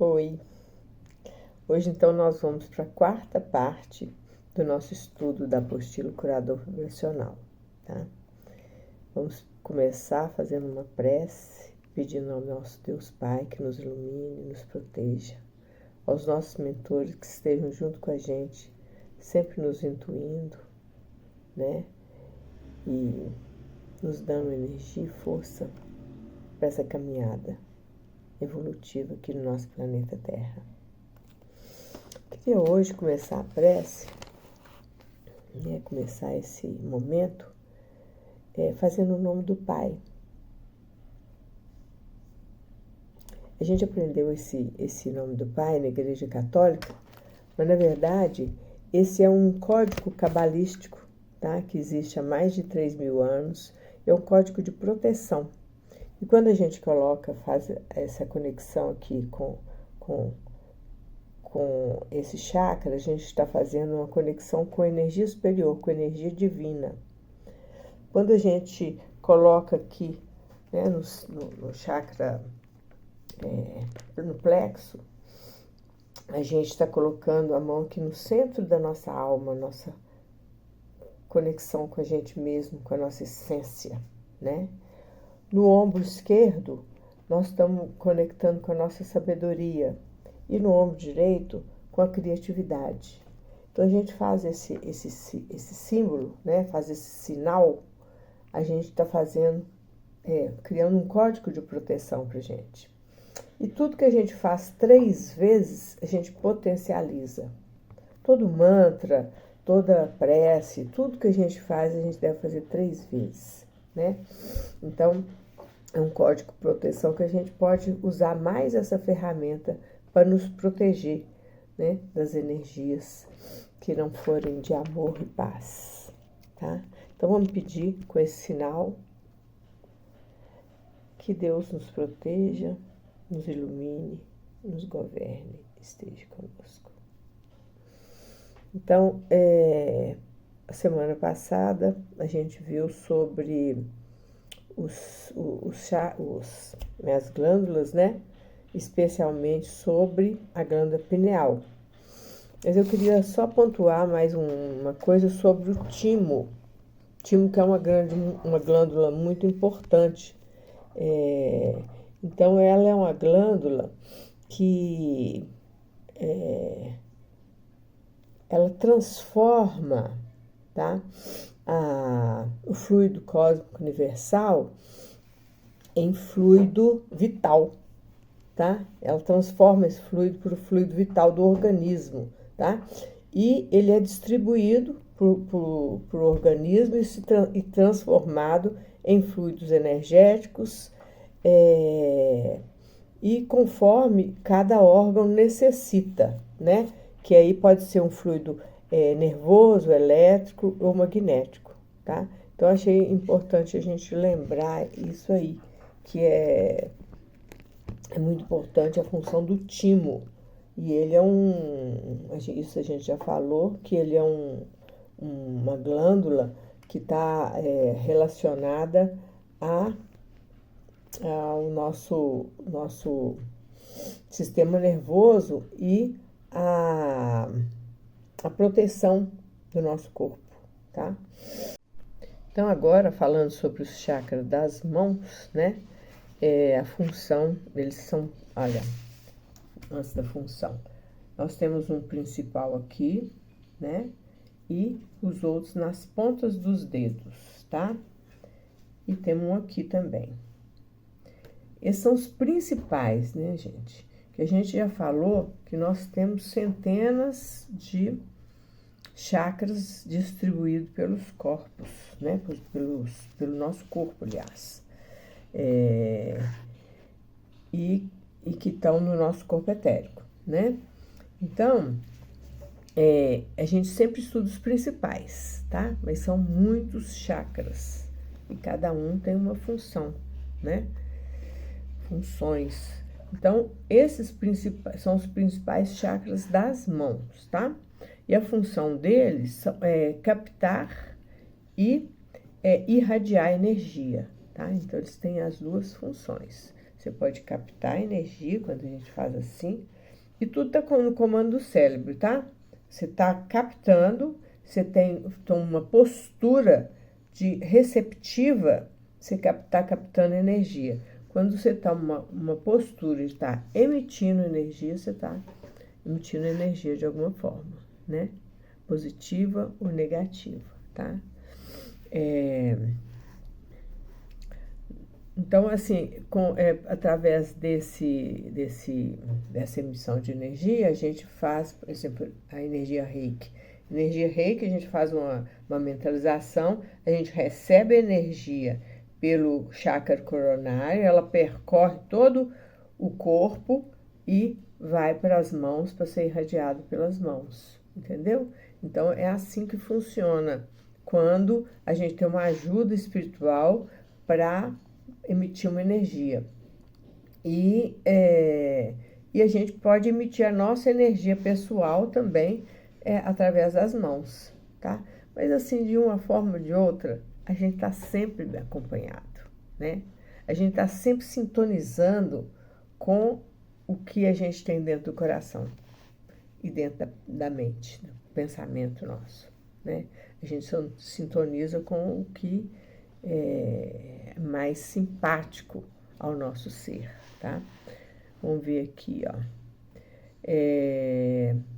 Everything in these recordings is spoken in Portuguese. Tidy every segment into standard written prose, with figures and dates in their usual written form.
Oi, hoje então nós vamos para a quarta parte do nosso estudo da apostila Curador Vibracional, tá? Vamos começar fazendo uma prece, pedindo ao nosso Deus Pai que nos ilumine, nos proteja, aos nossos mentores que estejam junto com a gente, sempre nos intuindo, né? E nos dando energia e força para essa caminhada evolutiva aqui no nosso planeta Terra. Queria hoje começar a prece, né, começar esse momento fazendo o nome do Pai. A gente aprendeu esse nome do Pai na Igreja Católica, mas na verdade esse é um código cabalístico, tá, que existe há mais de 3.000 anos, é um código de proteção. E quando a gente faz essa conexão aqui com esse chakra, a gente está fazendo uma conexão com a energia superior, com a energia divina. Quando a gente coloca aqui, né, no chakra, no plexo, a gente está colocando a mão aqui no centro da nossa alma, nossa conexão com a gente mesmo, com a nossa essência, né? No ombro esquerdo, nós estamos conectando com a nossa sabedoria e no ombro direito com a criatividade. Então a gente faz esse símbolo, né? Faz esse sinal, a gente está fazendo, criando um código de proteção para a gente. E tudo que a gente faz 3 vezes, a gente potencializa. Todo mantra, toda prece, tudo que a gente faz, a gente deve fazer 3 vezes, né? Então, é um código de proteção que a gente pode usar mais essa ferramenta para nos proteger, né, das energias que não forem de amor e paz, tá? Então, vamos pedir com esse sinal que Deus nos proteja, nos ilumine, nos governe, esteja conosco. Então, a semana passada a gente viu sobre as glândulas, né? Especialmente sobre a glândula pineal. Mas eu queria só pontuar mais uma coisa sobre o timo. Timo que é uma glândula muito importante. Então, ela é uma glândula que ela transforma, tá, o fluido cósmico universal em fluido vital, tá? Ela transforma esse fluido para o fluido vital do organismo, tá? E ele é distribuído pro organismo e transformado em fluidos energéticos, e conforme cada órgão necessita, né? Que aí pode ser um fluido nervoso, elétrico ou magnético, tá? Então, achei importante a gente lembrar isso aí, que é muito importante a função do timo. E ele isso a gente já falou, que ele é uma glândula que está relacionada ao nosso sistema nervoso e a proteção do nosso corpo, tá? Então, agora, falando sobre os chakras das mãos, né? A função, eles são, olha, antes da função, nós temos um principal aqui, né? E os outros nas pontas dos dedos, tá? E temos um aqui também. Esses são os principais, né, gente? Que a gente já falou que nós temos centenas de chakras distribuídos pelos corpos, né? Pelo nosso corpo, aliás. E que estão no nosso corpo etérico, né? Então, a gente sempre estuda os principais, tá? Mas são muitos chakras e cada um tem uma função, né? Funções. Então, esses são os principais chakras das mãos, tá? E a função deles é captar e irradiar energia, tá? Então, eles têm as duas funções. Você pode captar energia quando a gente faz assim. E tudo está no comando do cérebro, tá? Você está captando, você tem uma postura de receptiva, você está captando energia. Quando você está uma postura de estar emitindo energia, você está emitindo energia de alguma forma, né? Positiva ou negativa, tá? Então, assim, através dessa emissão de energia, a gente faz, por exemplo, a energia Reiki. Energia Reiki, a gente faz uma mentalização, a gente recebe energia pelo chakra coronário, ela percorre todo o corpo e vai para as mãos para ser irradiado pelas mãos, entendeu? Então, é assim que funciona quando a gente tem uma ajuda espiritual para emitir uma energia. E a gente pode emitir a nossa energia pessoal também através das mãos, tá? Mas assim, de uma forma ou de outra, a gente está sempre acompanhado, né? A gente está sempre sintonizando com o que a gente tem dentro do coração e dentro da mente, do pensamento nosso, né? A gente sintoniza com o que é mais simpático ao nosso ser, tá? Vamos ver aqui, ó.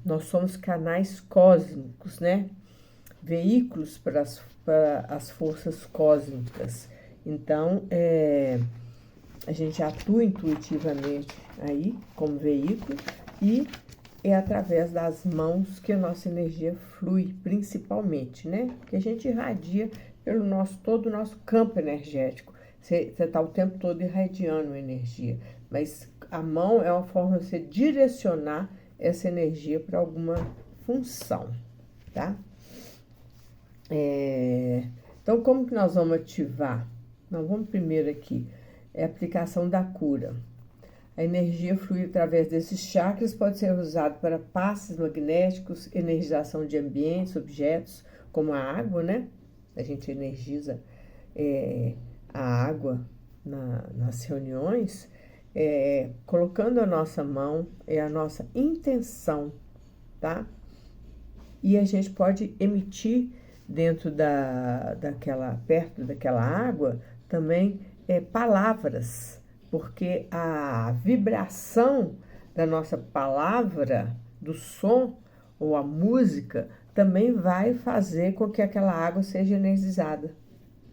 Nós somos canais cósmicos, né? Veículos para as forças cósmicas. Então, a gente atua intuitivamente aí como veículo e é através das mãos que a nossa energia flui, principalmente, né? Que a gente irradia pelo todo o nosso campo energético. Você está o tempo todo irradiando energia, mas a mão é uma forma de você direcionar essa energia para alguma função, tá? Então, como que nós vamos ativar? Nós vamos primeiro aqui, a aplicação da cura. A energia flui através desses chakras, pode ser usado para passes magnéticos, energização de ambientes, objetos, como a água, né? A gente energiza a água nas reuniões, colocando a nossa mão, a nossa intenção, tá? E a gente pode emitir dentro perto daquela água, também palavras, porque a vibração da nossa palavra, do som ou a música, também vai fazer com que aquela água seja energizada,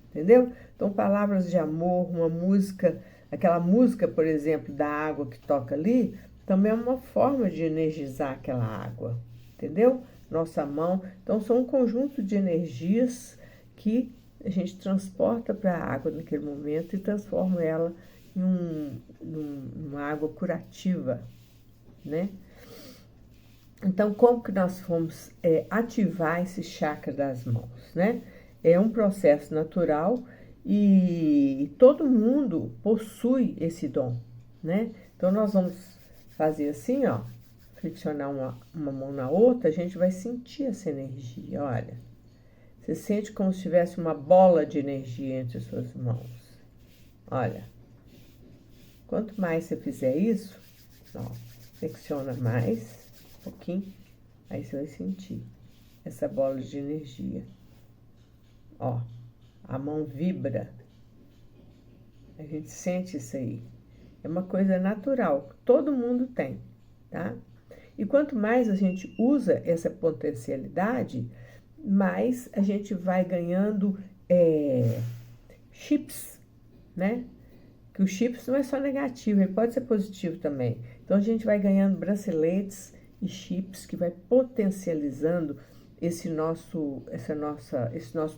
entendeu? Então, palavras de amor, uma música, aquela música, por exemplo, da água que toca ali, também é uma forma de energizar aquela água, entendeu? Nossa mão. Então, são um conjunto de energias que a gente transporta para a água naquele momento e transforma ela em uma água curativa, né? Então, como que nós vamos ativar esse chakra das mãos, né? É um processo natural e todo mundo possui esse dom, né? Então, nós vamos fazer assim, ó, flexionar uma mão na outra, a gente vai sentir essa energia, olha. Você sente como se tivesse uma bola de energia entre as suas mãos. Olha. Quanto mais você fizer isso, ó, flexiona mais um pouquinho, aí você vai sentir essa bola de energia. Ó, a mão vibra. A gente sente isso aí. É uma coisa natural, todo mundo tem, tá? E quanto mais a gente usa essa potencialidade, mais a gente vai ganhando chips, né? Que o chips não é só negativo, ele pode ser positivo também. Então, a gente vai ganhando braceletes e chips que vai potencializando esse nosso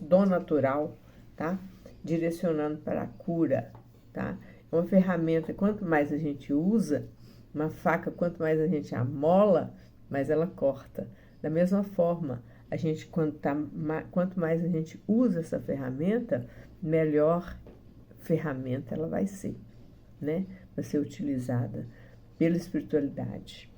dom natural, tá? Direcionando para a cura, tá? É uma ferramenta, quanto mais a gente usa, uma faca, quanto mais a gente amola, mais ela corta. Da mesma forma, a gente, quanto mais a gente usa essa ferramenta, melhor ferramenta ela vai ser, né? Vai ser utilizada pela espiritualidade.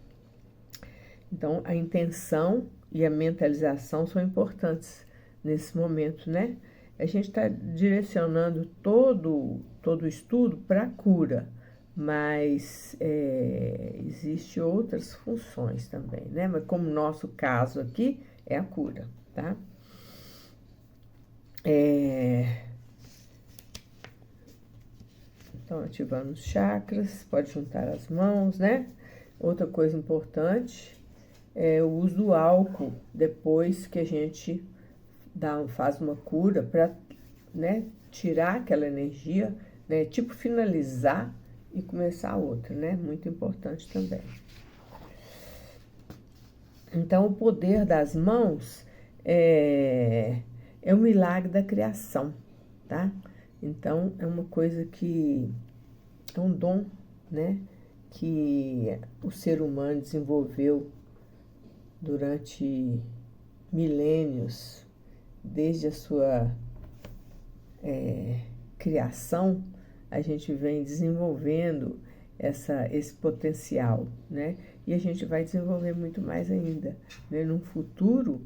Então, a intenção e a mentalização são importantes nesse momento, né? A gente está direcionando todo o estudo para a cura, mas existem outras funções também, né? Mas como o nosso caso aqui é a cura, tá? Então, ativando os chakras, pode juntar as mãos, né? Outra coisa importante é o uso do álcool depois que a gente faz uma cura para, né, tirar aquela energia, né? Tipo finalizar e começar outra, né? Muito importante também. Então, o poder das mãos é o milagre da criação, tá? Então, é uma coisa que é um dom, né? Que o ser humano desenvolveu durante milênios, desde a sua criação, a gente vem desenvolvendo esse potencial, né? E a gente vai desenvolver muito mais ainda, né? No futuro,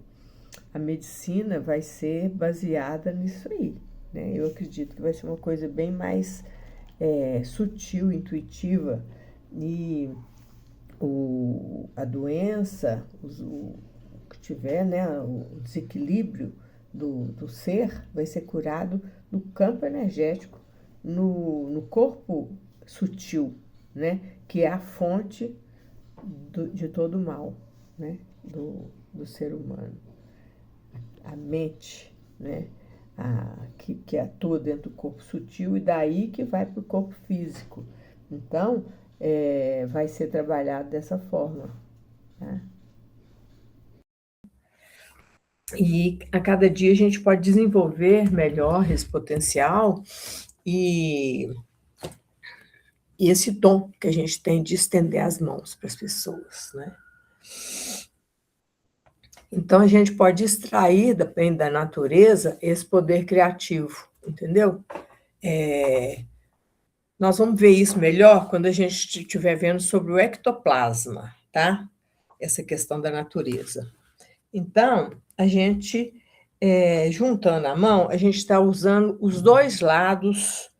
a medicina vai ser baseada nisso aí, né? Eu acredito que vai ser uma coisa bem mais sutil, intuitiva, e a doença, o que tiver, né, o desequilíbrio do ser vai ser curado no campo energético, no corpo sutil, né, que é a fonte de todo o mal, né, do ser humano. A mente, né, que atua dentro do corpo sutil e daí que vai para o corpo físico. Então, vai ser trabalhado dessa forma, tá? E a cada dia a gente pode desenvolver melhor esse potencial e, e esse dom que a gente tem de estender as mãos para as pessoas, né? Então, a gente pode extrair da natureza esse poder criativo, entendeu? Nós vamos ver isso melhor quando a gente estiver vendo sobre o ectoplasma, tá? Essa questão da natureza. Então, a gente, juntando a mão, a gente está usando os dois lados,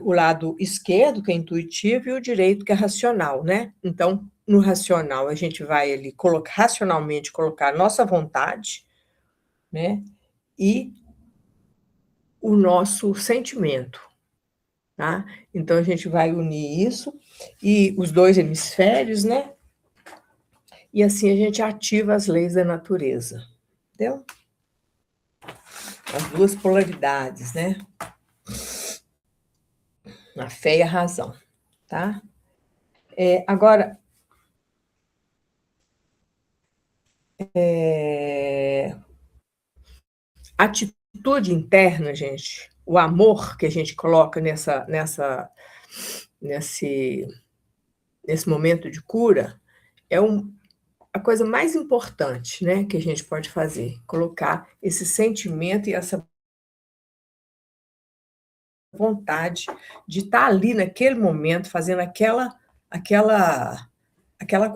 o lado esquerdo, que é intuitivo, e o direito, que é racional, né? Então, no racional, a gente vai ali racionalmente colocar a nossa vontade, né? E o nosso sentimento, tá? Então, a gente vai unir isso e os dois hemisférios, né? E assim a gente ativa as leis da natureza, entendeu? As duas polaridades, né? A fé e a razão, tá? Agora, atitude interna, gente, o amor que a gente coloca nesse, nesse momento de cura, é a coisa mais importante, né, que a gente pode fazer, colocar esse sentimento e essa vontade de estar ali naquele momento, fazendo aquela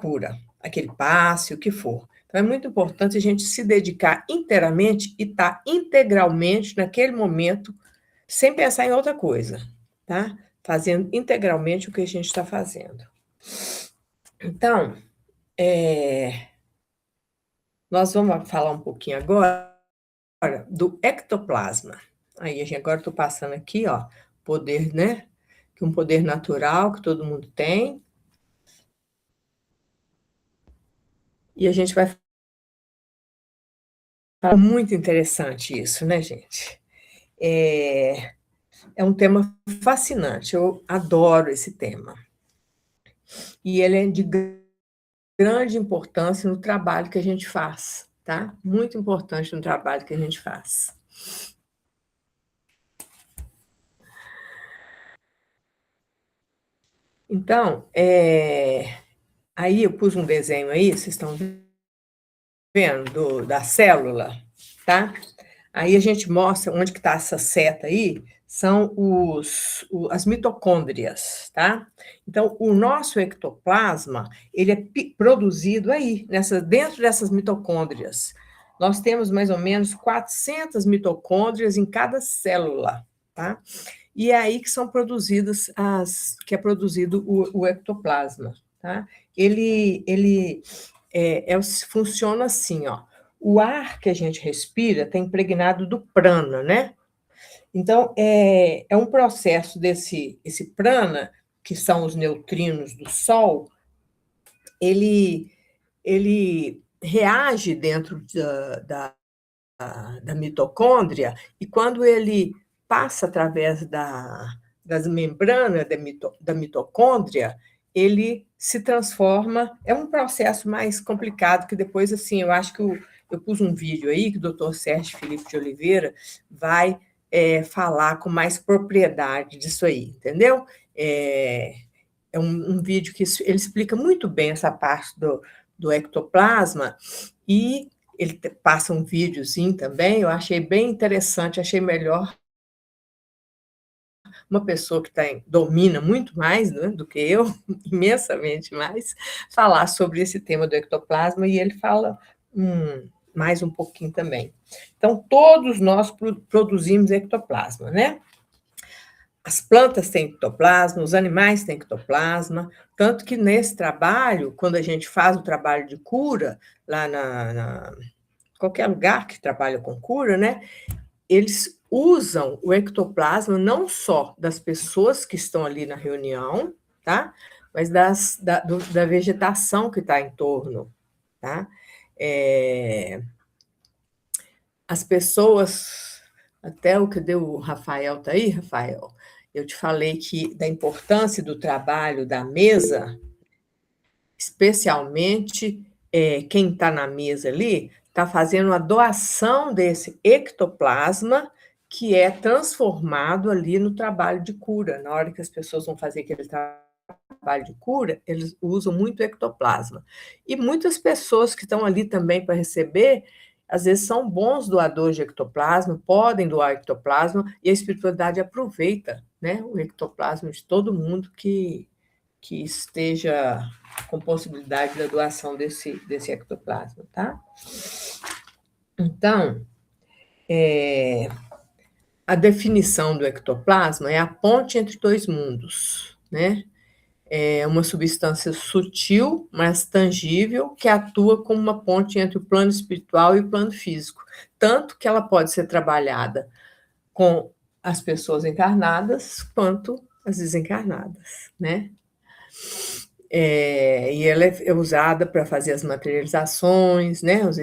cura, aquele passe, o que for. Então, é muito importante a gente se dedicar inteiramente e estar integralmente naquele momento, sem pensar em outra coisa, tá? Fazendo integralmente o que a gente está fazendo. Então, nós vamos falar um pouquinho agora do ectoplasma. Aí, agora estou passando aqui, ó, poder, né? Que é um poder natural que todo mundo tem. E a gente vai falar muito interessante isso, né, gente? É um tema fascinante, eu adoro esse tema. E ele é de grande importância no trabalho que a gente faz, tá? Muito importante no trabalho que a gente faz. Então, aí eu pus um desenho aí, vocês estão vendo, da célula, tá? Aí a gente mostra onde que está essa seta aí, são as mitocôndrias, tá? Então, o nosso ectoplasma, ele é produzido aí, dentro dessas mitocôndrias. Nós temos mais ou menos 400 mitocôndrias em cada célula, tá? e é aí que são produzidas que é produzido o ectoplasma, tá? Funciona assim, ó. O ar que a gente respira está impregnado do prana, né? Então, é um processo esse prana, que são os neutrinos do Sol, ele, ele reage dentro da mitocôndria, e quando ele passa através das membranas da mitocôndria, ele se transforma. É um processo mais complicado, que depois, assim, eu acho que eu pus um vídeo aí que o doutor Sérgio Felipe de Oliveira vai falar com mais propriedade disso aí, entendeu? É um vídeo que ele explica muito bem essa parte do ectoplasma, e ele passa um videozinho também, eu achei bem interessante, achei melhor uma pessoa que domina muito mais, né, do que eu, imensamente mais, falar sobre esse tema do ectoplasma, e ele fala mais um pouquinho também. Então, todos nós produzimos ectoplasma, né? As plantas têm ectoplasma, os animais têm ectoplasma, tanto que nesse trabalho, quando a gente faz o trabalho de cura, lá qualquer lugar que trabalha com cura, né? Eles usam o ectoplasma não só das pessoas que estão ali na reunião, tá? Mas da vegetação que está em torno, tá? As pessoas, até o que deu o Rafael, tá aí, Rafael? Eu te falei da importância do trabalho da mesa, especialmente quem está na mesa ali, está fazendo a doação desse ectoplasma, que é transformado ali no trabalho de cura. Na hora que as pessoas vão fazer aquele trabalho de cura, eles usam muito ectoplasma. E muitas pessoas que estão ali também para receber, às vezes são bons doadores de ectoplasma, podem doar ectoplasma, e a espiritualidade aproveita, né, o ectoplasma de todo mundo que esteja com possibilidade da doação desse ectoplasma, tá? Então, a definição do ectoplasma é a ponte entre dois mundos, né? É uma substância sutil, mas tangível, que atua como uma ponte entre o plano espiritual e o plano físico, tanto que ela pode ser trabalhada com as pessoas encarnadas quanto as desencarnadas, né? E ela é usada para fazer as materializações, né, os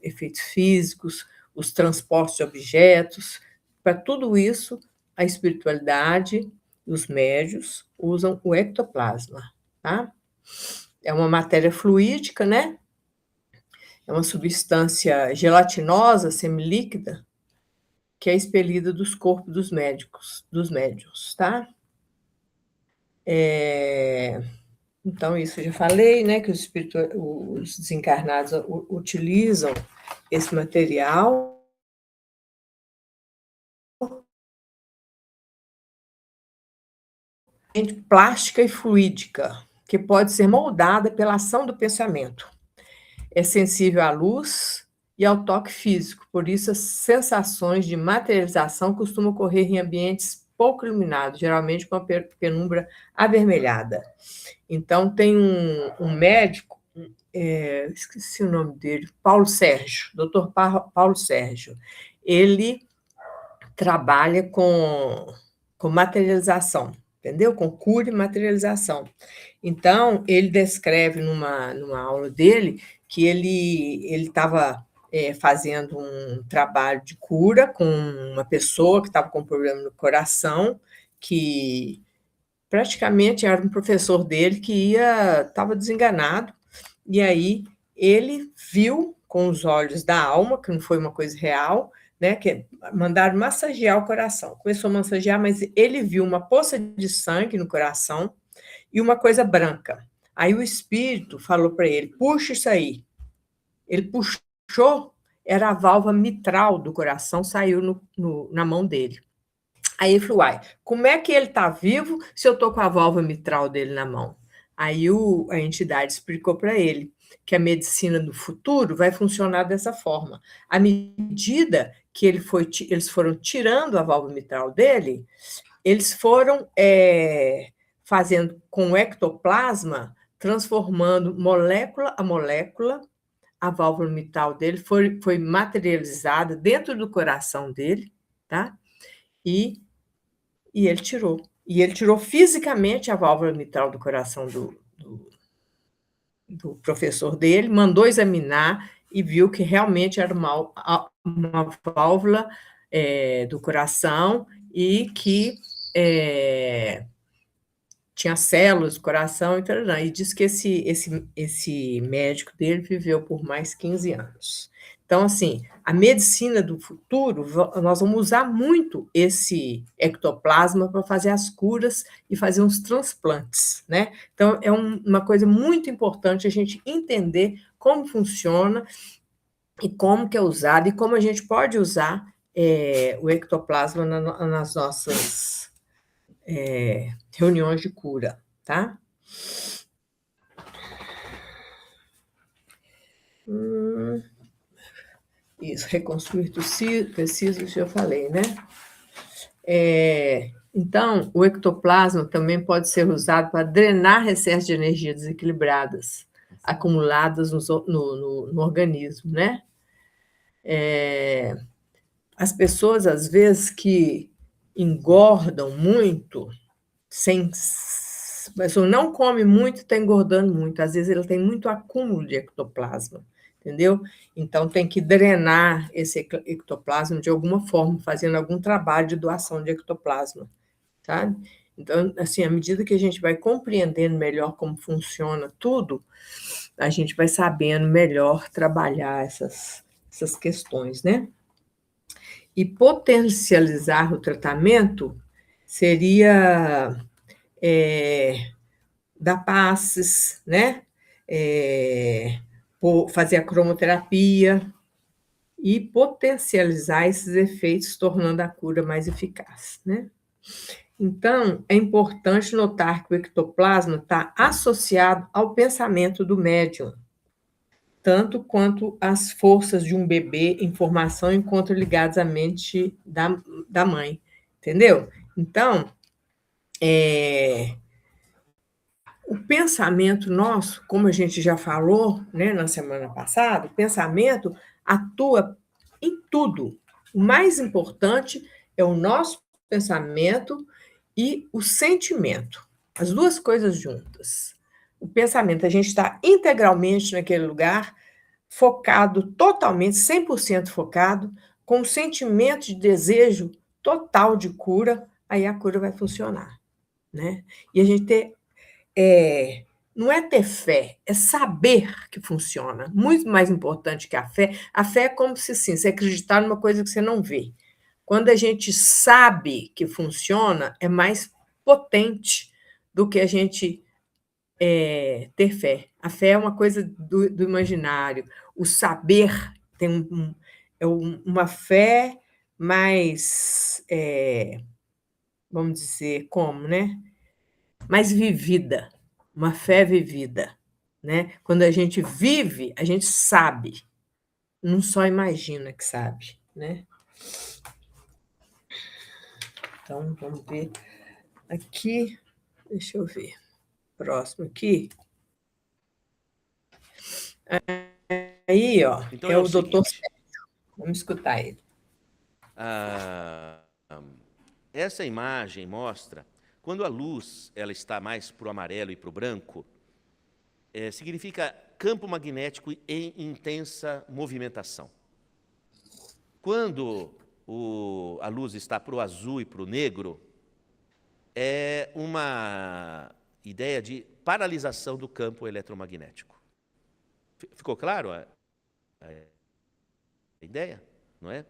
efeitos físicos, os transportes de objetos. Para tudo isso, a espiritualidade, os médios usam o ectoplasma, tá? É uma matéria fluídica, né? É uma substância gelatinosa, semilíquida, que é expelida dos corpos dos médiuns, tá? Então, isso eu já falei, né, que os desencarnados utilizam esse material entre plástica e fluídica, que pode ser moldada pela ação do pensamento. É sensível à luz e ao toque físico, por isso as sensações de materialização costumam ocorrer em ambientes pouco iluminados, geralmente com a penumbra avermelhada. Então, tem um médico, esqueci o nome dele, Paulo Sérgio, doutor Paulo Sérgio. Ele trabalha com materialização, entendeu? Com cura e materialização. Então, ele descreve numa aula dele que ele estava fazendo um trabalho de cura com uma pessoa que estava com problema no coração, que praticamente era um professor dele que estava desenganado, e aí ele viu com os olhos da alma, que não foi uma coisa real, né, que mandaram massagear o coração. Começou a massagear, mas ele viu uma poça de sangue no coração e uma coisa branca. Aí o espírito falou para ele, puxa isso aí. Ele puxou, era a válvula mitral do coração, saiu na mão dele. Aí ele falou, uai, como é que ele está vivo se eu estou com a válvula mitral dele na mão? Aí a entidade explicou para ele que a medicina do futuro vai funcionar dessa forma. À medida que eles foram tirando a válvula mitral dele, eles foram fazendo com o ectoplasma, transformando molécula a molécula, a válvula mitral dele foi materializada dentro do coração dele, tá? E ele tirou. E ele tirou fisicamente a válvula mitral do coração do professor dele, mandou examinar e viu que realmente era uma válvula do coração e que tinha células do coração e tal, e diz que esse médico dele viveu por mais 15 anos. Então, assim, a medicina do futuro, nós vamos usar muito esse ectoplasma para fazer as curas e fazer uns transplantes, né? Então, é uma coisa muito importante a gente entender como funciona e como que é usado e como a gente pode usar o ectoplasma nas nossas reuniões de cura, tá? Isso, reconstruir tecidos, eu falei, né? Então, o ectoplasma também pode ser usado para drenar recessos de energia desequilibradas, acumuladas no organismo, né? As pessoas, às vezes, que engordam muito, a pessoa não come muito, está engordando muito. Às vezes, ela tem muito acúmulo de ectoplasma, entendeu? Então, tem que drenar esse ectoplasma de alguma forma, fazendo algum trabalho de doação de ectoplasma, tá? Então, assim, à medida que a gente vai compreendendo melhor como funciona tudo, a gente vai sabendo melhor trabalhar essas questões, né? E potencializar o tratamento seria dar passes, né? Fazer a cromoterapia e potencializar esses efeitos, tornando a cura mais eficaz, né? Então, é importante notar que o ectoplasma está associado ao pensamento do médium, tanto quanto as forças de um bebê em formação encontram ligadas à mente da mãe, entendeu? Então, o pensamento nosso, como a gente já falou, né, na semana passada, o pensamento atua em tudo. O mais importante é o nosso pensamento e o sentimento, as duas coisas juntas. O pensamento, a gente está integralmente naquele lugar, focado totalmente, 100% focado, com um sentimento de desejo total de cura, aí a cura vai funcionar, né? E a gente não é ter fé, é saber que funciona. Muito mais importante que a fé. A fé é como se, sim, você acreditar numa coisa que você não vê. Quando a gente sabe que funciona, é mais potente do que a gente ter fé. A fé é uma coisa do imaginário. O saber tem uma fé mais, vamos dizer, como, né? Mais vivida, uma fé vivida, né? Quando a gente vive, a gente sabe, não só imagina que sabe, né? Então, vamos ver aqui, deixa eu ver, próximo aqui. Aí, ó, Então é o doutor seguinte, Sérgio. Vamos escutar ele. Essa imagem mostra, quando a luz ela está mais para o amarelo e para o branco, significa campo magnético em intensa movimentação. Quando a luz está para o azul e para o negro, é uma ideia de paralisação do campo eletromagnético. Ficou claro a ideia, não é?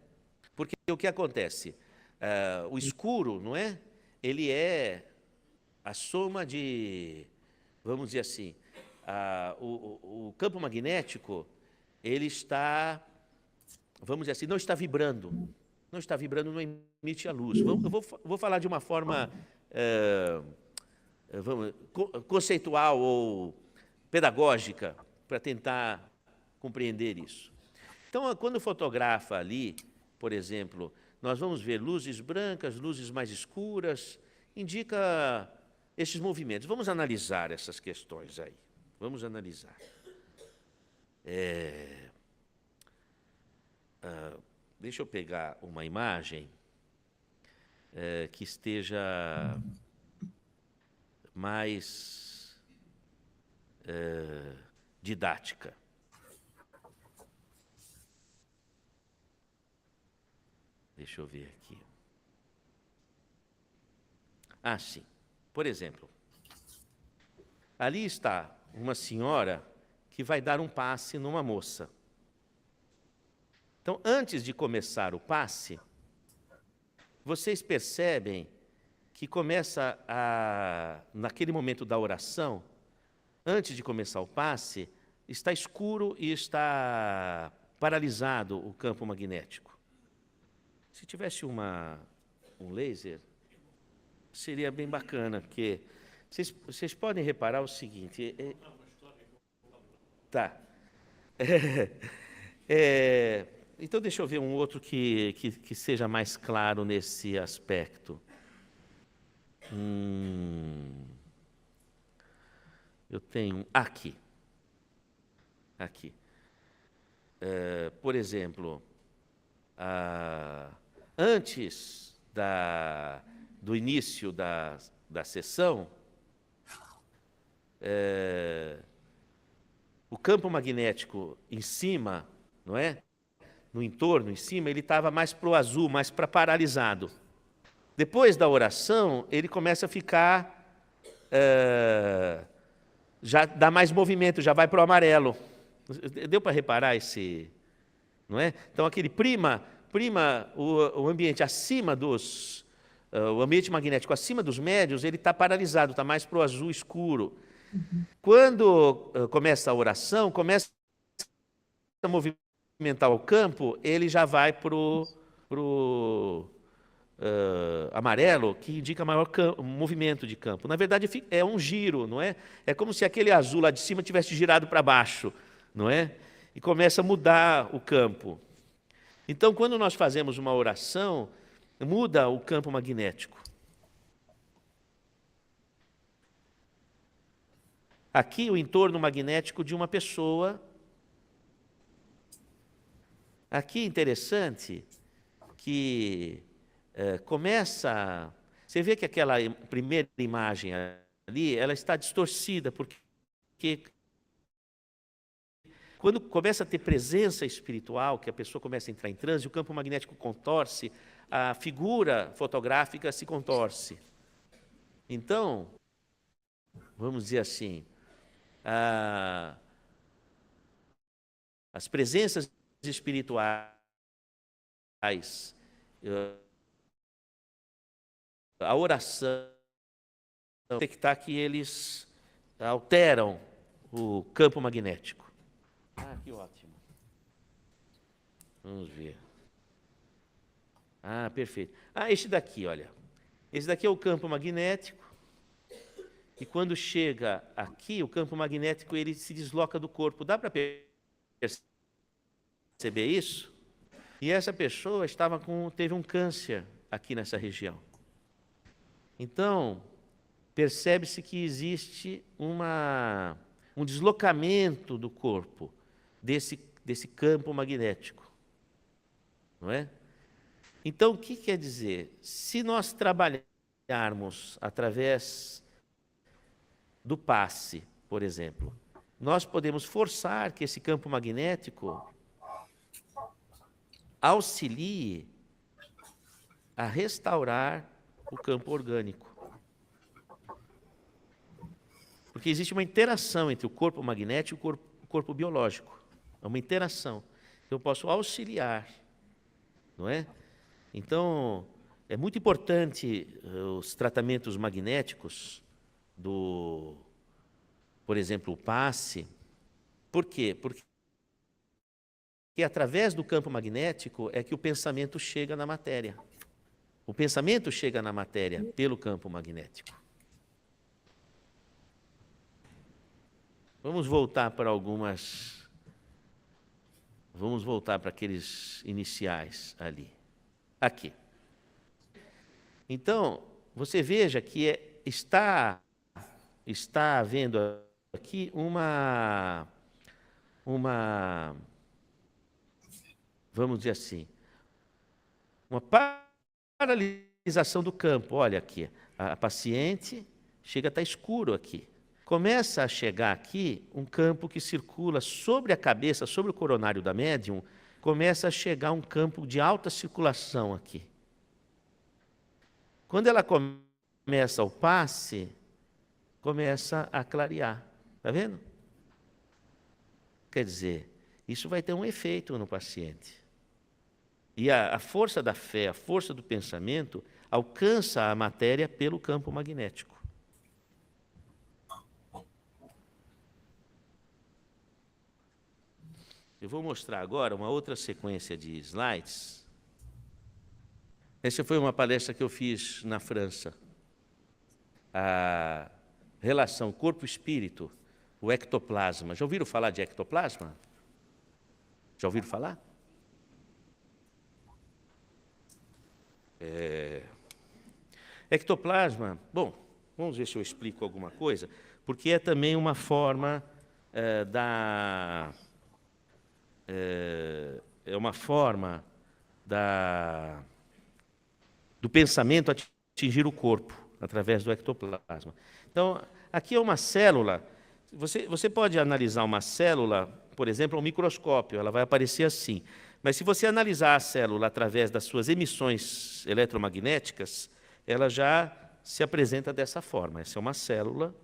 Porque o que acontece? O escuro, não é? Ele é a soma de, vamos dizer assim, o campo magnético, ele está, vamos dizer assim, não está vibrando. Não está vibrando, não emite a luz. Eu vou falar de uma forma conceitual ou pedagógica para tentar compreender isso. Então, quando fotografa ali, por exemplo, nós vamos ver luzes brancas, luzes mais escuras, indica esses movimentos. Vamos analisar essas questões aí. Vamos analisar. Deixa eu pegar uma imagem que esteja mais didática. Deixa eu ver aqui. Ah, sim. Por exemplo, ali está uma senhora que vai dar um passe numa moça. Então, antes de começar o passe, vocês percebem que começa naquele momento da oração, antes de começar o passe, está escuro e está paralisado o campo magnético. Se tivesse um laser, seria bem bacana, porque vocês podem reparar o seguinte. Tá. Então, deixa eu ver um outro que seja mais claro nesse aspecto. Eu tenho aqui. Por exemplo, antes do início da sessão, o campo magnético em cima, não é? No entorno, em cima, ele estava mais para o azul, mais para paralisado. Depois da oração, ele começa a ficar, já dá mais movimento, já vai para o amarelo. Deu para reparar esse, não é? Então, aquele prima o ambiente acima o ambiente magnético acima dos médios, ele está paralisado, está mais para o azul escuro. Quando começa a oração, começa a movimentar o campo, ele já vai para o amarelo, que indica maior movimento de campo. Na verdade, é um giro, não é? É como se aquele azul lá de cima tivesse girado para baixo, não é? E começa a mudar o campo. Então, quando nós fazemos uma oração, muda o campo magnético. Aqui, o entorno magnético de uma pessoa. Aqui, interessante, que começa... Você vê que aquela primeira imagem ali, ela está distorcida, porque quando começa a ter presença espiritual, que a pessoa começa a entrar em transe, o campo magnético contorce, a figura fotográfica se contorce. Então, vamos dizer assim, as presenças espirituais, a oração, detectar que eles alteram o campo magnético. Que ótimo. Vamos ver. Perfeito. Esse daqui, olha. Esse daqui é o campo magnético. E quando chega aqui, o campo magnético ele se desloca do corpo. Dá para perceber isso? E essa pessoa teve um câncer aqui nessa região. Então, percebe-se que existe um deslocamento do corpo desse campo magnético. Não é? Então, o que quer dizer? Se nós trabalharmos através do passe, por exemplo, nós podemos forçar que esse campo magnético auxilie a restaurar o campo orgânico. Porque existe uma interação entre o corpo magnético e o corpo biológico. É uma interação. Eu posso auxiliar, não é? Então, é muito importante os tratamentos magnéticos por exemplo, o passe. Por quê? Porque através do campo magnético é que o pensamento chega na matéria. O pensamento chega na matéria pelo campo magnético. Vamos voltar para aqueles iniciais ali. Aqui. Então, você veja que está havendo aqui vamos dizer assim, uma paralisação do campo. Olha aqui, a paciente chega a estar escuro aqui. Começa a chegar aqui um campo que circula sobre a cabeça, sobre o coronário da médium, começa a chegar um campo de alta circulação aqui. Quando ela começa o passe, começa a clarear. Está vendo? Quer dizer, isso vai ter um efeito no paciente. E a força da fé, a força do pensamento, alcança a matéria pelo campo magnético. Eu vou mostrar agora uma outra sequência de slides. Essa foi uma palestra que eu fiz na França. A relação corpo-espírito, o ectoplasma. Já ouviram falar de ectoplasma? Já ouviram falar? Ectoplasma, bom, vamos ver se eu explico alguma coisa, porque é também uma forma do pensamento atingir o corpo, através do ectoplasma. Então, aqui é uma célula. Você pode analisar uma célula, por exemplo, ao microscópio, ela vai aparecer assim. Mas se você analisar a célula através das suas emissões eletromagnéticas, ela já se apresenta dessa forma. Essa é uma célula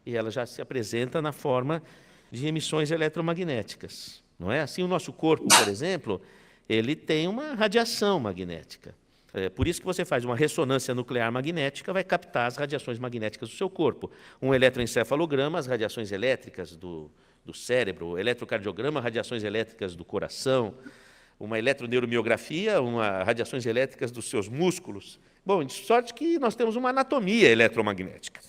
e ela já se apresenta na forma de emissões eletromagnéticas. Não é? Assim, o nosso corpo, por exemplo, ele tem uma radiação magnética. É por isso que você faz uma ressonância nuclear magnética, vai captar as radiações magnéticas do seu corpo. Um eletroencefalograma, as radiações elétricas do cérebro, o eletrocardiograma, radiações elétricas do coração, uma eletroneuromiografia, radiações elétricas dos seus músculos. Bom, de sorte que nós temos uma anatomia eletromagnética.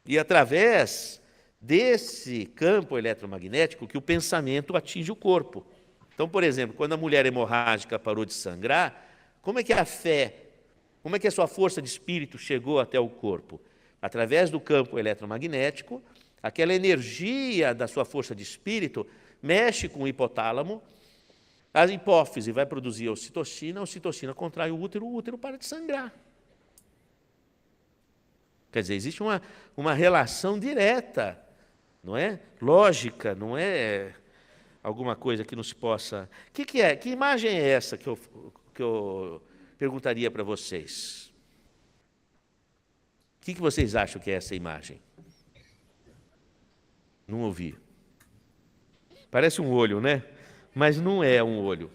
E através desse campo eletromagnético que o pensamento atinge o corpo. Então, por exemplo, quando a mulher hemorrágica parou de sangrar, como é que a fé, como é que a sua força de espírito chegou até o corpo? Através do campo eletromagnético, aquela energia da sua força de espírito mexe com o hipotálamo, a hipófise vai produzir a ocitocina contrai o útero para de sangrar. Quer dizer, existe uma relação direta, não é? Lógica, não é alguma coisa que não se possa... Que é? Que imagem é essa que eu perguntaria para vocês? O que vocês acham que é essa imagem? Não ouvi. Parece um olho, né? Mas não é um olho.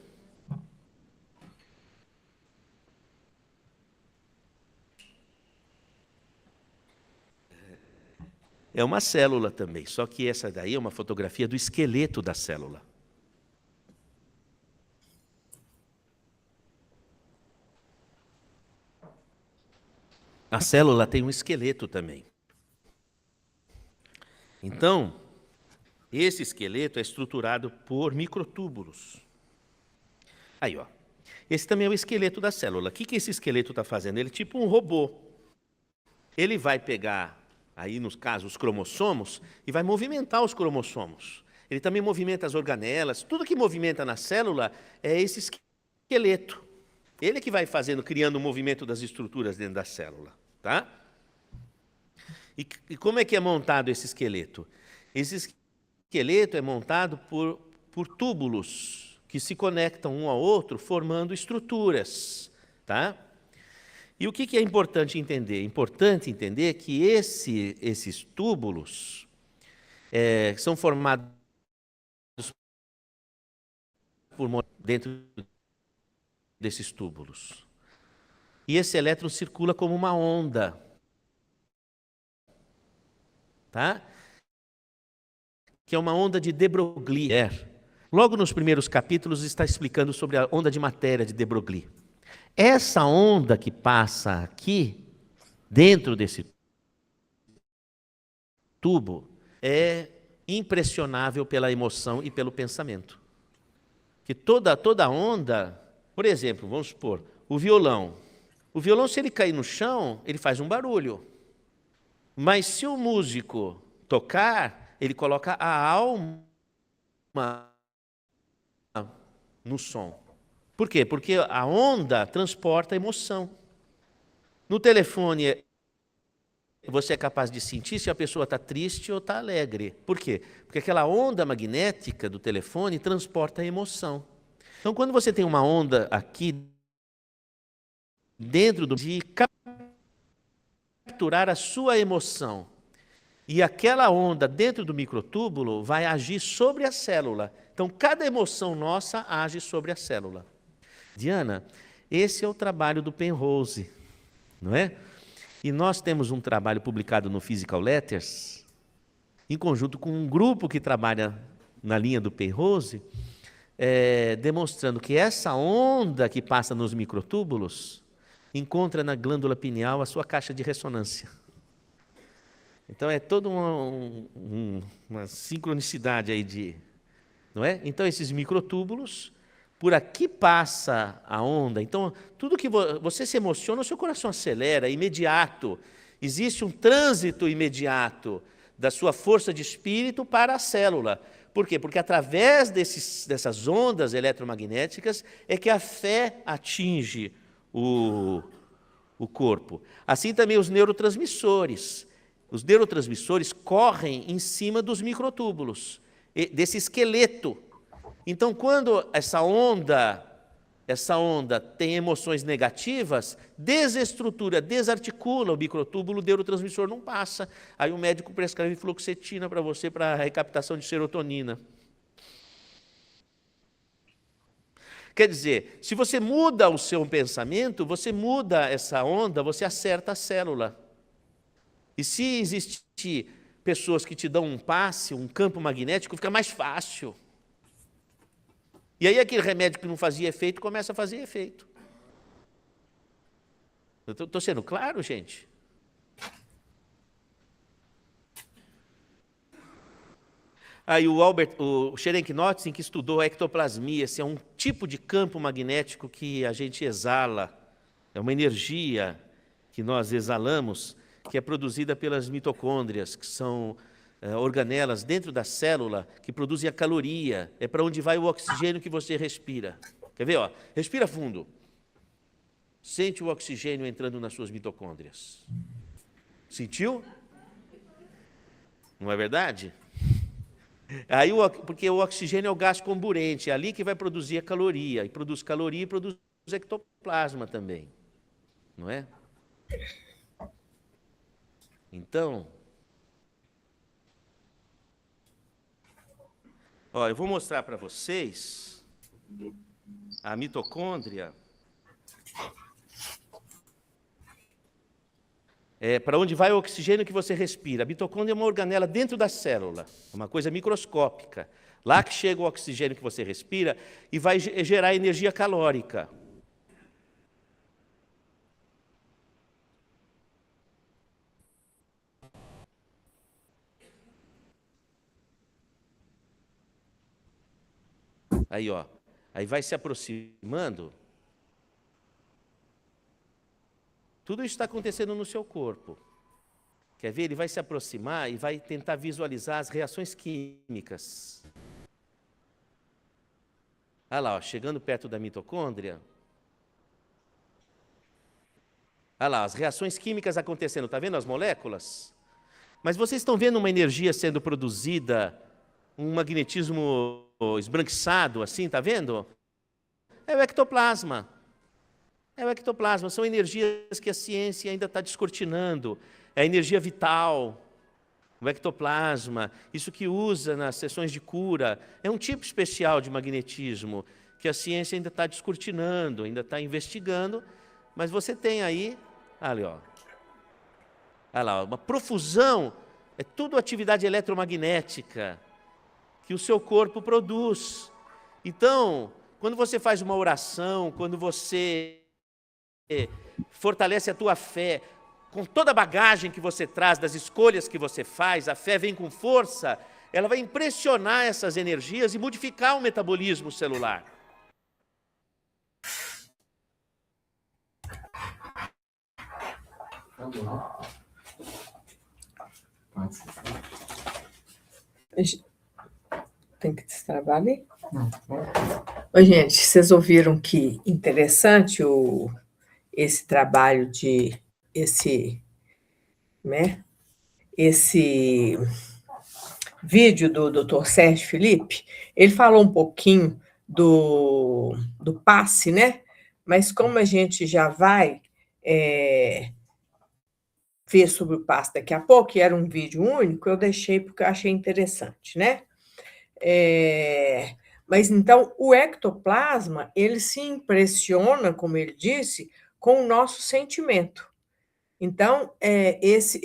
É uma célula também, só que essa daí é uma fotografia do esqueleto da célula. A célula tem um esqueleto também. Então, esse esqueleto é estruturado por microtúbulos. Aí, ó. Esse também é o esqueleto da célula. O que esse esqueleto está fazendo? Ele é tipo um robô. Ele vai pegar, aí nos casos, os cromossomos, e vai movimentar os cromossomos. Ele também movimenta as organelas. Tudo que movimenta na célula é esse esqueleto. Ele que vai fazendo, criando o movimento das estruturas dentro da célula. Tá? E como é que é montado esse esqueleto? Esse esqueleto é montado por túbulos que se conectam um ao outro, formando estruturas. Tá? E o que é importante entender? É importante entender que esses túbulos são formados dentro desses túbulos. E esse elétron circula como uma onda. Tá? Que é uma onda de de Broglie. Logo nos primeiros capítulos está explicando sobre a onda de matéria de de Broglie. Essa onda que passa aqui, dentro desse tubo, é impressionável pela emoção e pelo pensamento. Que toda onda, por exemplo, vamos supor, o violão. O violão, se ele cair no chão, ele faz um barulho. Mas se o músico tocar, ele coloca a alma no som. Por quê? Porque a onda transporta emoção. No telefone, você é capaz de sentir se a pessoa está triste ou está alegre. Por quê? Porque aquela onda magnética do telefone transporta a emoção. Então, quando você tem uma onda aqui dentro de capturar a sua emoção, e aquela onda dentro do microtúbulo vai agir sobre a célula. Então, cada emoção nossa age sobre a célula. Diana, esse é o trabalho do Penrose, não é? E nós temos um trabalho publicado no Physical Letters, em conjunto com um grupo que trabalha na linha do Penrose, demonstrando que essa onda que passa nos microtúbulos encontra na glândula pineal a sua caixa de ressonância. Então é toda uma sincronicidade aí não é? Então esses microtúbulos, por aqui passa a onda. Então tudo que você se emociona, o seu coração acelera, é imediato. Existe um trânsito imediato da sua força de espírito para a célula. Por quê? Porque através dessas ondas eletromagnéticas é que a fé atinge o corpo. Assim também os neurotransmissores. Os neurotransmissores correm em cima dos microtúbulos, desse esqueleto. Então, quando essa onda tem emoções negativas, desestrutura, desarticula o microtúbulo, o neurotransmissor não passa. Aí o médico prescreve fluoxetina para você, para a recaptação de serotonina. Quer dizer, se você muda o seu pensamento, você muda essa onda, você acerta a célula. E se existir pessoas que te dão um passe, um campo magnético, fica mais fácil. E aí aquele remédio que não fazia efeito, começa a fazer efeito. Eu estou sendo claro, gente? Aí o Ferenc Notzing, que estudou a ectoplasmia, esse é um tipo de campo magnético que a gente exala, é uma energia que nós exalamos, que é produzida pelas mitocôndrias, que são organelas dentro da célula que produzem a caloria, é para onde vai o oxigênio que você respira. Quer ver? Ó? Respira fundo. Sente o oxigênio entrando nas suas mitocôndrias. Sentiu? Não é verdade? Aí, porque o oxigênio é o gás comburente, é ali que vai produzir a caloria, e produz caloria e produz ectoplasma também. Não é? Então, eu vou mostrar para vocês a mitocôndria. Para onde vai o oxigênio que você respira. A mitocôndria é uma organela dentro da célula, uma coisa microscópica. Lá que chega o oxigênio que você respira e vai gerar energia calórica. Aí, aí vai se aproximando. Tudo isso está acontecendo no seu corpo. Quer ver? Ele vai se aproximar e vai tentar visualizar as reações químicas. Olha lá, chegando perto da mitocôndria. Olha lá, as reações químicas acontecendo. Está vendo as moléculas? Mas vocês estão vendo uma energia sendo produzida, um magnetismo esbranquiçado, assim, está vendo? É o ectoplasma. É o ectoplasma, são energias que a ciência ainda está descortinando. É a energia vital, o ectoplasma, isso que usa nas sessões de cura. É um tipo especial de magnetismo que a ciência ainda está descortinando, ainda está investigando, mas você tem aí, ali, olha lá, uma profusão, é tudo atividade eletromagnética que o seu corpo produz. Então, quando você faz uma oração, quando você fortalece a tua fé com toda a bagagem que você traz, das escolhas que você faz, a fé vem com força, ela vai impressionar essas energias e modificar o metabolismo celular. Tem que destravar ali? Não. Oi, gente, vocês ouviram que interessante esse trabalho né, esse vídeo do Dr. Sérgio Felipe? Ele falou um pouquinho do passe, né? Mas como a gente já vai ver sobre o passe daqui a pouco, e era um vídeo único, eu deixei porque eu achei interessante, né? Mas então o ectoplasma ele se impressiona, como ele disse, com o nosso sentimento. Então esse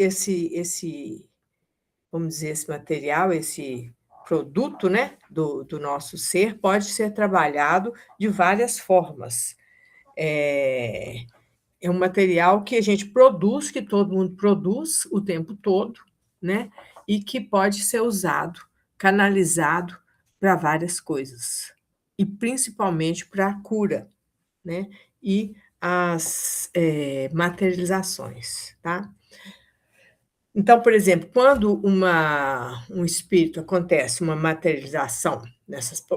vamos dizer esse material, esse produto, né, do nosso ser pode ser trabalhado de várias formas. É um material que a gente produz, que todo mundo produz o tempo todo, né? E que pode ser usado, canalizado para várias coisas, e principalmente para a cura, né? E as materializações, tá? Então, por exemplo, quando um espírito acontece uma materialização,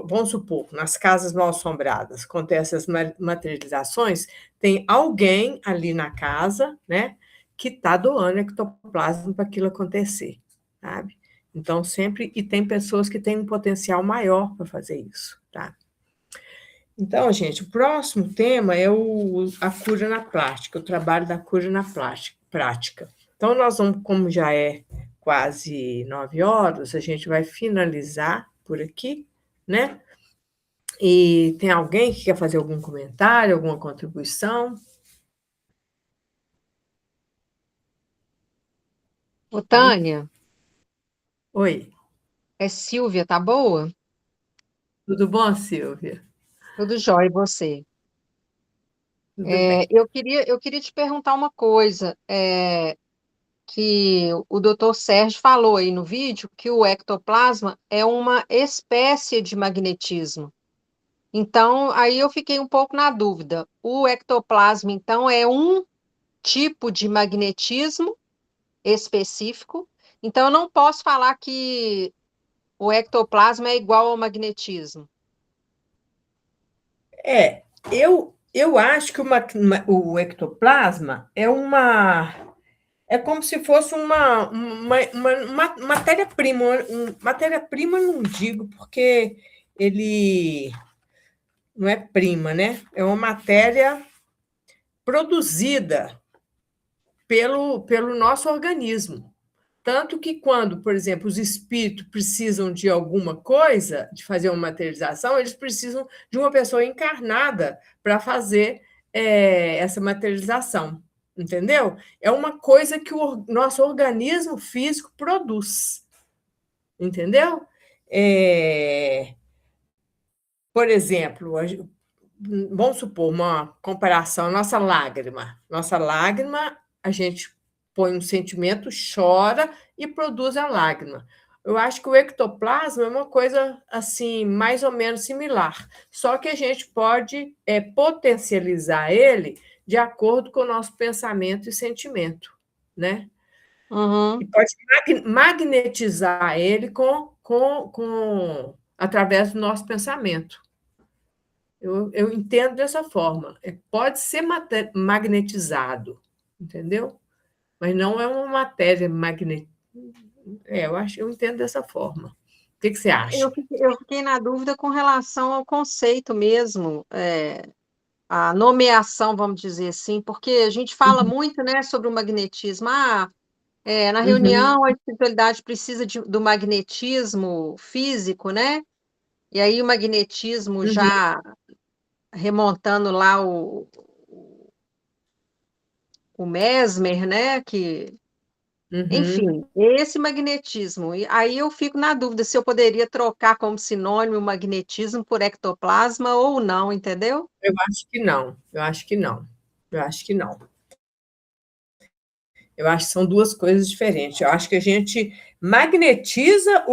vamos supor, nas casas mal assombradas, acontecem as materializações, tem alguém ali na casa, né, que está doando ectoplasma para aquilo acontecer, sabe? Então, sempre, e tem pessoas que têm um potencial maior para fazer isso, tá? Então, gente, o próximo tema é a cura na prática, o trabalho da cura na prática. Então, nós vamos, como já é quase 9 horas, a gente vai finalizar por aqui, né? E tem alguém que quer fazer algum comentário, alguma contribuição? Ô, Tânia, Oi, é Silvia, tá boa? tudo bom, Silvia? Tudo jóia, e você? Tudo bem. Eu queria te perguntar uma coisa, que o doutor Sérgio falou aí no vídeo, que o ectoplasma é uma espécie de magnetismo. Então, aí eu fiquei um pouco na dúvida. O ectoplasma, então, é um tipo de magnetismo específico. Então, eu não posso falar que o ectoplasma é igual ao magnetismo. Eu acho que o ectoplasma é como se fosse uma matéria-prima. Matéria-prima não digo, porque ele não é prima, né? É uma matéria produzida pelo nosso organismo. Tanto que quando, por exemplo, os espíritos precisam de alguma coisa, de fazer uma materialização, eles precisam de uma pessoa encarnada para fazer essa materialização, entendeu? É uma coisa que o nosso organismo físico produz, entendeu? Por exemplo, vamos supor uma comparação, nossa lágrima. Nossa lágrima, a gente põe um sentimento, chora e produz a lágrima. Eu acho que o ectoplasma é uma coisa assim, mais ou menos similar, só que a gente pode potencializar ele de acordo com o nosso pensamento e sentimento, né? E Uhum. pode magnetizar ele através do nosso pensamento. Eu entendo dessa forma. Pode ser magnetizado, entendeu? Mas não é uma matéria magnética. Eu entendo dessa forma. O que você acha? Eu fiquei na dúvida com relação ao conceito mesmo, a nomeação, vamos dizer assim, porque a gente fala muito, né, sobre o magnetismo. Na Uhum, reunião a espiritualidade precisa do magnetismo físico, né? E aí o magnetismo uhum, já remontando lá o Mesmer, né? uhum. Enfim, esse magnetismo. E aí eu fico na dúvida se eu poderia trocar como sinônimo o magnetismo por ectoplasma ou não, entendeu? Eu acho que não. Eu acho que não. Eu acho que não. Eu acho que são duas coisas diferentes. Eu acho que a gente magnetiza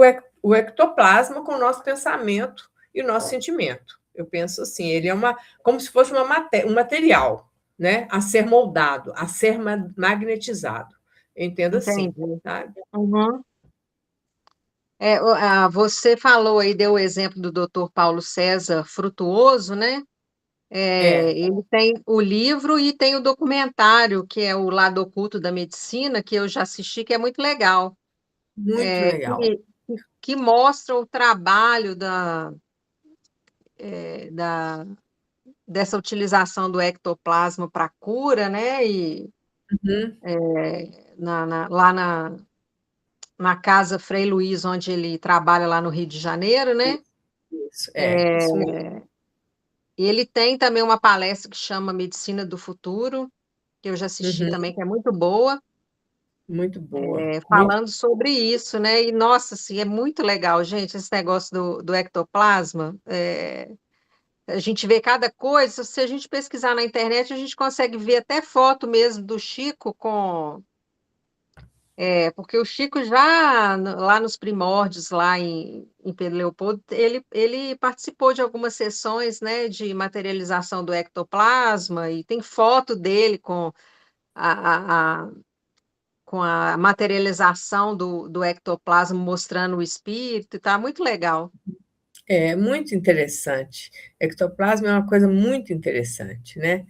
o ectoplasma com o nosso pensamento e o nosso sentimento. Eu penso assim, ele é como se fosse um material, né, a ser moldado, a ser magnetizado. Eu entendo assim, Entendi. sabe? Uhum. Você falou aí, deu o exemplo do Dr. Paulo César Frutuoso, né? É, Ele tem o livro e tem o documentário, que é o Lado Oculto da Medicina, que eu já assisti, que é muito legal, muito legal. que, que mostra o trabalho dessa utilização do ectoplasma para cura, né? E Uhum, lá na Casa Frei Luiz, onde ele trabalha lá no Rio de Janeiro, né? isso mesmo. E ele tem também uma palestra que chama Medicina do Futuro, que eu já assisti Uhum, também, que é muito boa, muito boa. Muito, falando sobre isso, né? E, nossa, assim, é muito legal, gente, esse negócio do ectoplasma. A gente vê cada coisa, se a gente pesquisar na internet, a gente consegue ver até foto mesmo do Chico porque o Chico já, lá nos primórdios, lá em Pedro Leopoldo, ele participou de algumas sessões, né, de materialização do ectoplasma, e tem foto dele com a materialização do ectoplasma mostrando o espírito, tá muito legal. muito interessante. Ectoplasma é uma coisa muito interessante, né?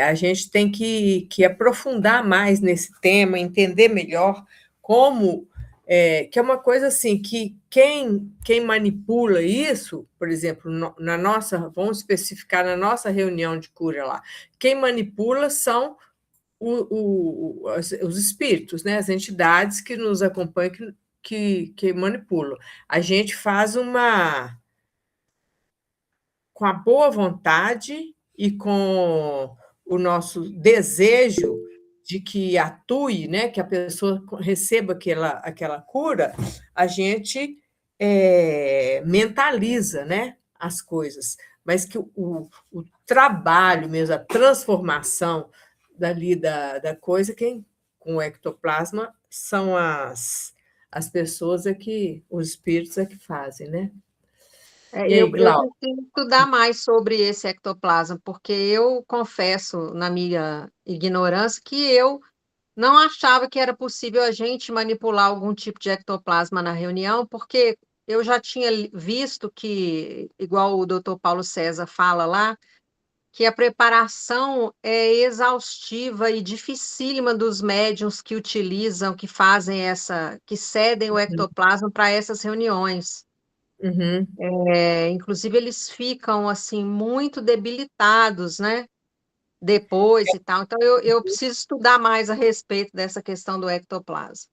A gente tem que aprofundar mais nesse tema, entender melhor como, que é uma coisa assim, que quem manipula isso, por exemplo, na nossa, vamos especificar na nossa reunião de cura lá, quem manipula são os espíritos, né? As entidades que nos acompanham, que manipulam. A gente faz com a boa vontade e com o nosso desejo de que atue, né, que a pessoa receba aquela cura, a gente mentaliza, né, as coisas, mas que o trabalho mesmo, a transformação dali da coisa, quem com o ectoplasma são as pessoas os espíritos que fazem, né? E Eu, aí, eu Glau? preciso estudar mais sobre esse ectoplasma, porque eu confesso, na minha ignorância, que eu não achava que era possível a gente manipular algum tipo de ectoplasma na reunião, porque eu já tinha visto que, igual o doutor Paulo César fala lá, que a preparação é exaustiva e dificílima dos médiuns que utilizam, que fazem que cedem o ectoplasma para essas reuniões. Uhum. Inclusive, eles ficam assim muito debilitados, né? Depois e tal. Então, eu preciso estudar mais a respeito dessa questão do ectoplasma.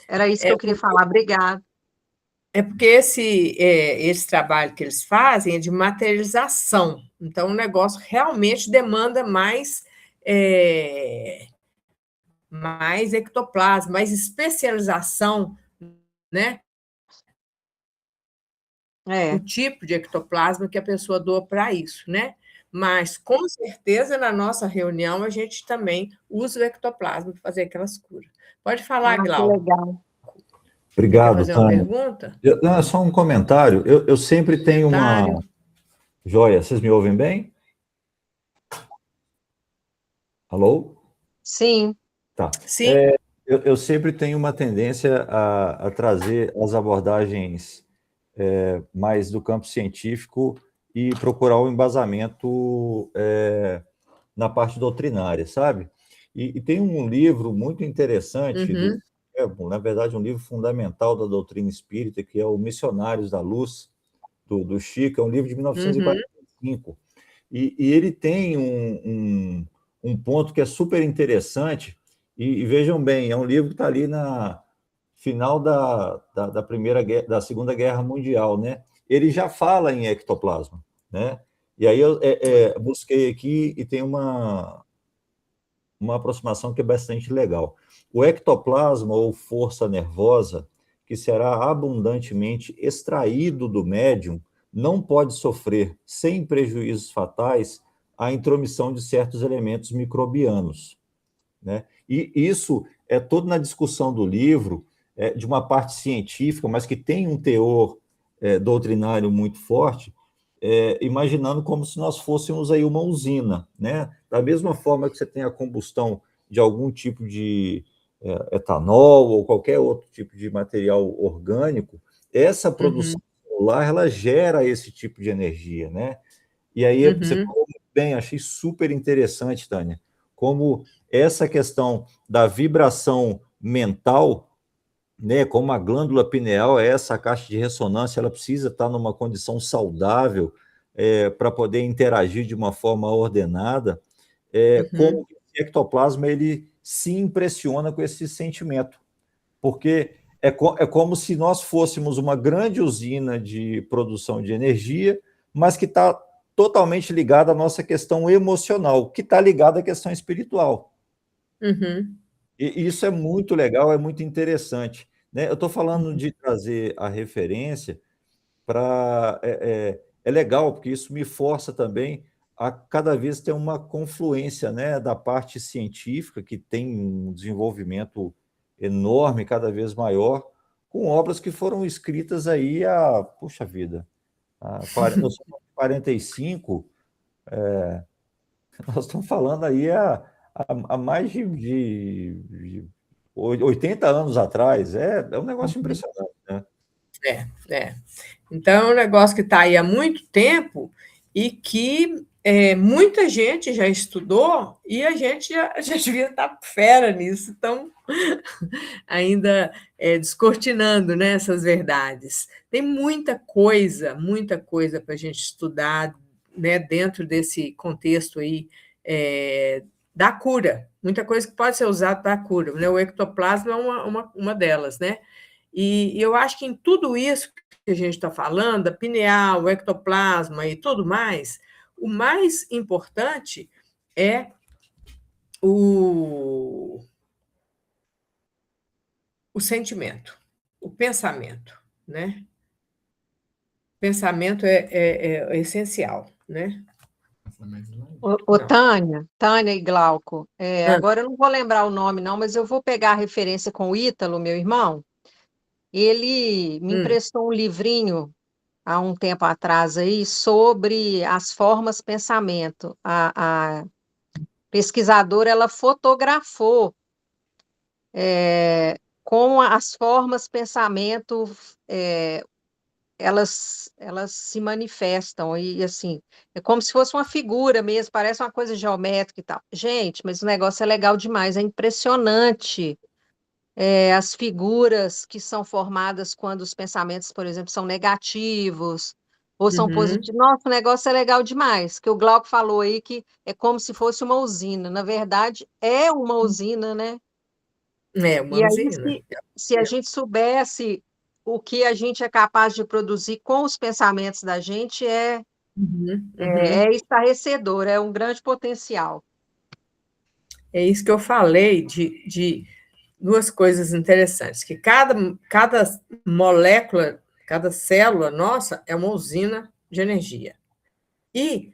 Era isso que É eu queria falar. Obrigada. porque esse trabalho que eles fazem é de materialização. Então, o negócio realmente demanda é, mais ectoplasma, mais especialização, né? O É, tipo de ectoplasma que a pessoa doa para isso, né? Mas, com certeza, na nossa reunião, a gente também usa o ectoplasma para fazer aquelas curas. Pode falar, que Glau. legal. Você quer Obrigado, fazer uma Tânia. pergunta? Não, é só um comentário. Eu sempre tenho Comentário? uma. Joia, vocês me ouvem bem? Alô? Sim, Tá. Sim. Eu sempre tenho uma tendência a trazer as abordagens mais do campo científico e procurar o embasamento na parte doutrinária, sabe? E tem um livro muito interessante, Uhum, na verdade, um livro fundamental da doutrina espírita, que é o Missionários da Luz, do Chico, é um livro de uhum. 1945. E ele tem um ponto que é super interessante, e vejam bem, é um livro que está ali na final da Segunda Guerra Mundial, né? Ele já fala em ectoplasma, né? E aí eu busquei aqui e tem uma aproximação que é bastante legal. O ectoplasma, ou força nervosa, que será abundantemente extraído do médium, não pode sofrer, sem prejuízos fatais, a intromissão de certos elementos microbianos, né? E isso é todo na discussão do livro, de uma parte científica, mas que tem um teor doutrinário muito forte, imaginando como se nós fôssemos aí uma usina, né? Da mesma forma que você tem a combustão de algum tipo de etanol ou qualquer outro tipo de material orgânico, essa produção celular, ela gera esse tipo de energia, né? E aí você falou muito bem, achei super interessante, Tânia, como essa questão da vibração mental, né, como a glândula pineal é essa caixa de ressonância, ela precisa estar numa condição saudável para poder interagir de uma forma ordenada, como o ectoplasma ele se impressiona com esse sentimento, porque é como se nós fôssemos uma grande usina de produção de energia, mas que está totalmente ligada à nossa questão emocional, que está ligada à questão espiritual. E isso é muito legal, é muito interessante, né? Eu estou falando de trazer a referência para... É legal, porque isso me força também a cada vez ter uma confluência, né, da parte científica, que tem um desenvolvimento enorme, cada vez maior, com obras que foram escritas aí puxa vida, nós somos 45, nós estamos falando aí há mais de 80 anos atrás. É um negócio impressionante, né? Então, é um negócio que está aí há muito tempo e que muita gente já estudou e a gente já devia estar fera nisso, então, ainda descortinando, né, essas verdades. Tem muita coisa para a gente estudar, né, dentro desse contexto aí da cura, muita coisa que pode ser usada para a cura, né? O ectoplasma é uma delas, né? E eu acho que em tudo isso que a gente está falando, a pineal, o ectoplasma e tudo mais, o mais importante é o sentimento, o pensamento, né? O pensamento é essencial, né? Tânia e Glauco, agora eu não vou lembrar o nome, não, mas eu vou pegar a referência com o Ítalo, meu irmão. Ele me emprestou um livrinho há um tempo atrás aí sobre as formas pensamento. A pesquisadora ela fotografou como as formas pensamento elas se manifestam e assim é como se fosse uma figura mesmo, parece uma coisa geométrica e tal. Gente, mas o negócio é legal demais, é impressionante. As figuras que são formadas quando os pensamentos, por exemplo, são negativos ou são positivos. Nossa, o negócio é legal demais, que o Glauco falou aí que é como se fosse uma usina. Na verdade, é uma usina, né? É uma E aí, usina. se a gente soubesse o que a gente é capaz de produzir com os pensamentos da gente, é estarrecedor, é um grande potencial. É isso que eu falei de duas coisas interessantes, que cada molécula, cada célula nossa é uma usina de energia. E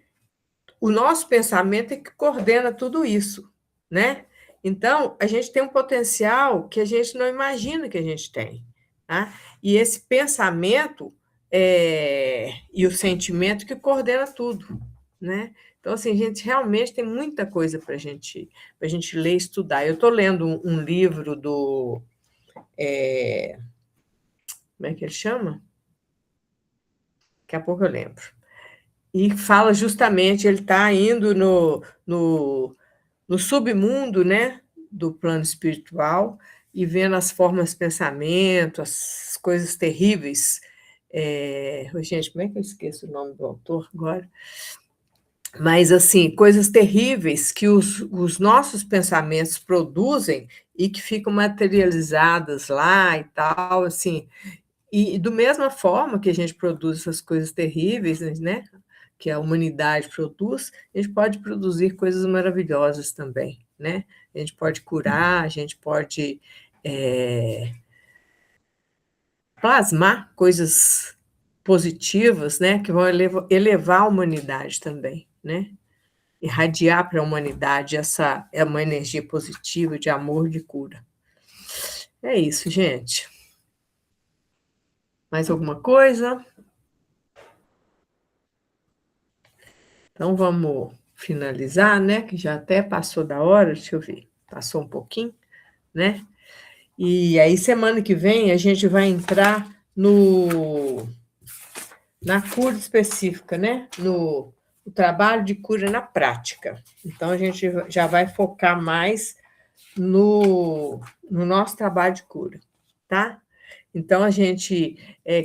o nosso pensamento é que coordena tudo isso, né? Então, a gente tem um potencial que a gente não imagina que a gente tem, tá? E esse pensamento e o sentimento que coordena tudo, né? Então, assim, a gente realmente tem muita coisa para a gente ler e estudar. Eu estou lendo um livro do... como é que ele chama? Daqui a pouco eu lembro. E fala justamente, ele está indo no submundo, né, do plano espiritual e vendo as formas de pensamento, as coisas terríveis. Gente, como é que eu esqueço o nome do autor agora? Mas, assim, coisas terríveis que os nossos pensamentos produzem e que ficam materializadas lá e tal, assim. E, do mesma forma que a gente produz essas coisas terríveis, né, que a humanidade produz, a gente pode produzir coisas maravilhosas também, né? A gente pode curar, a gente pode plasmar coisas positivas, né, que vão elevar a humanidade também, né? irradiar para a humanidade essa é uma energia positiva de amor, de cura. É isso, gente. Mais alguma coisa? Então, vamos finalizar, né? Que já até passou da hora, deixa eu ver. Passou um pouquinho, né? E aí, semana que vem, a gente vai entrar na cura específica, né? No trabalho de cura na prática. Então, a gente já vai focar mais no nosso trabalho de cura, tá? Então, a gente,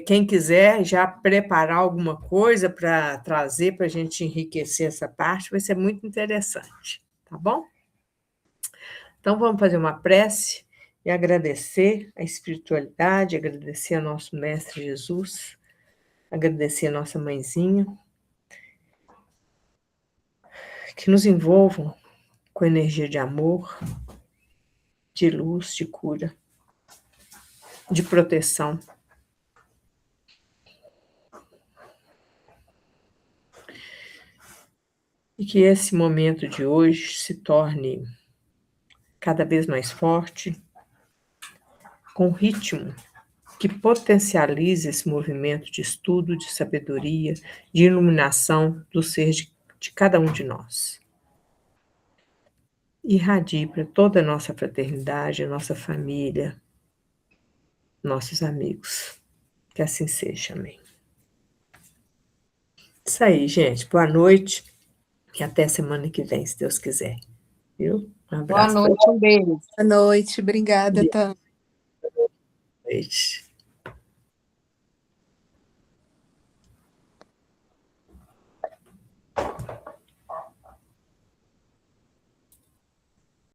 quem quiser já preparar alguma coisa para trazer, para a gente enriquecer essa parte, vai ser muito interessante, tá bom? Então, vamos fazer uma prece e agradecer a espiritualidade, agradecer ao nosso Mestre Jesus, agradecer a nossa mãezinha, que nos envolvam com energia de amor, de luz, de cura, de proteção. E que esse momento de hoje se torne cada vez mais forte, com ritmo que potencialize esse movimento de estudo, de sabedoria, de iluminação do ser de cada um de nós. Irradie para toda a nossa fraternidade, a nossa família, nossos amigos. Que assim seja, amém. Isso aí, gente. Boa noite e até semana que vem, se Deus quiser. Viu? Um Boa abraço. noite, um beijo. Boa noite, obrigada, Tânia. Boa noite.